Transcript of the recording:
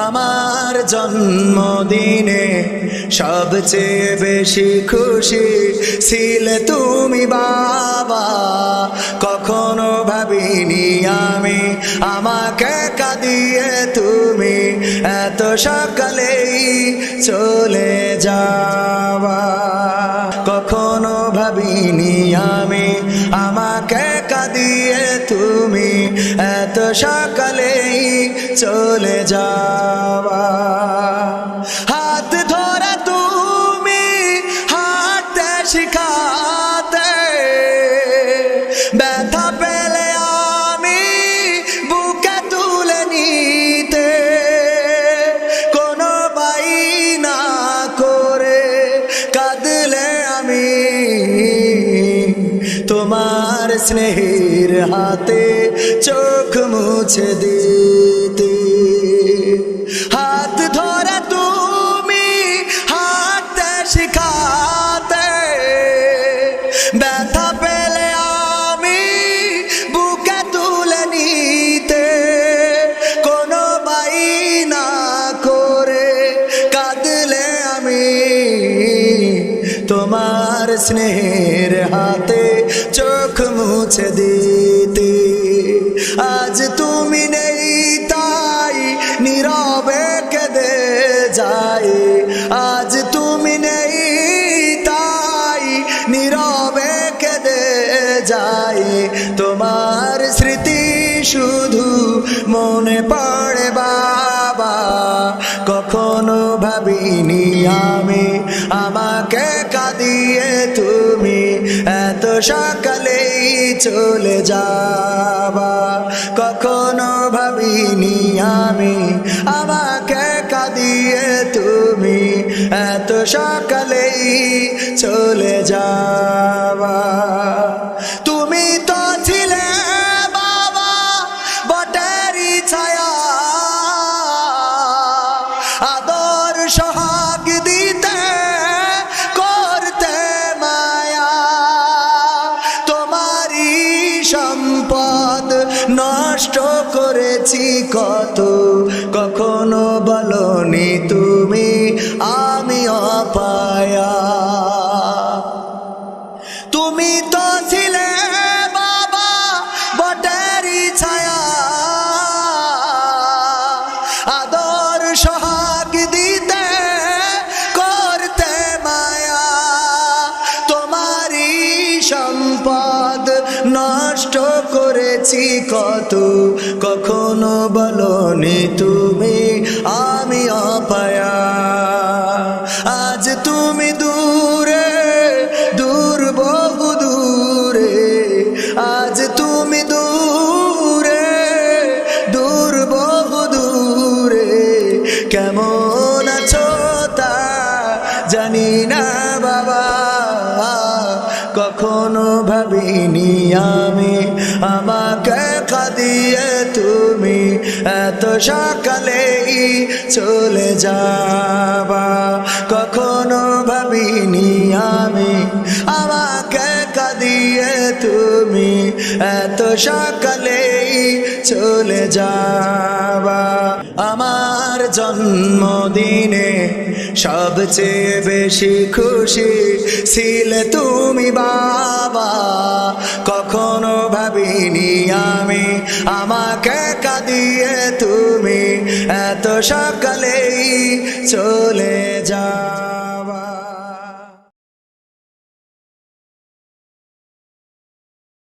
আমার জন্মদিনে সবচেয়ে বেশি খুশি ছিলে তুমি বাবা। কখনো ভাবিনি আমি আমাকে কাঁদিয়ে তুমি এত সকালেই চলে যাওয়া। কখনো ভাবিনি আমি আমাকে কাঁদিয়ে তুমি এত সকালেই চলে যাওয়া। হাত ধরে তুমি হাঁটতে শিখাতে, ব্যথা পেলে আমি বুকে তুলে নিতে, কোনো বাইনা করে কাঁদলে আমি তোমার স্নেহের হাতে চোখ মুছে দিতে। হাত ধরে তুমি হাঁটতে শিখাতে, ব্যথা পেলে আমি বুকে তুলে নিতে, কোনো বাইনা করে কাঁদলে আমি তোমার স্নেহের হাতে চোখ মুছে দিতে। আজ তুমি নেই তাই নীরবে কেঁদে যাই, আজ তুমি নেই তাই নীরবে কেঁদে যাই। তোমার স্মৃতি শুধু মনে পড়ে বাবা। কখনো ভাবিনি আমি আমাকে কাঁদিয়ে তুমি এত সকালেই চলে যাবা। কখনো ভাবিনি আমি আমাকে কাঁদিয়ে তুমি এত সকালেই চলে যাবা। তুমি তো ছিলে বাবা বটেরই ছায়া, আদর সোহাগ দিতে করতে মায়া। তোমারই সম্পদ নষ্ট করেছি কত, কখনো বলনি তুমি আমি অপায়া। তুমি তো ছিলে বাবা বটেরই ছায়া, আদর সোহাগ দিতে করতে মায়া। তোমারই সম্পদ নষ্ট করেছি কত, কখনো বলনি তুমি আমি অপায়া। আজ তুমি দূরে দূর বহু দূরে, আজ তুমি দূরে দূর বহু দূরে। কেমন আছো তা জানি না বাবা। কখনো ভাবিনি আমি আমাকে কাঁদিয়ে তুমি এত সকালেই চলে যাবা। কখনো ভাবিনি আমি আমাকে কাঁদিয়ে তুমি এত সকালেই চলে যাবা। আমার জন্মদিনে সবচেয়ে বেশি খুশি ছিলে তুমি বাবা। কখনো ভাবিনি আমি আমাকে কাঁদিয়ে তুমি এত সকালেই চলে যা।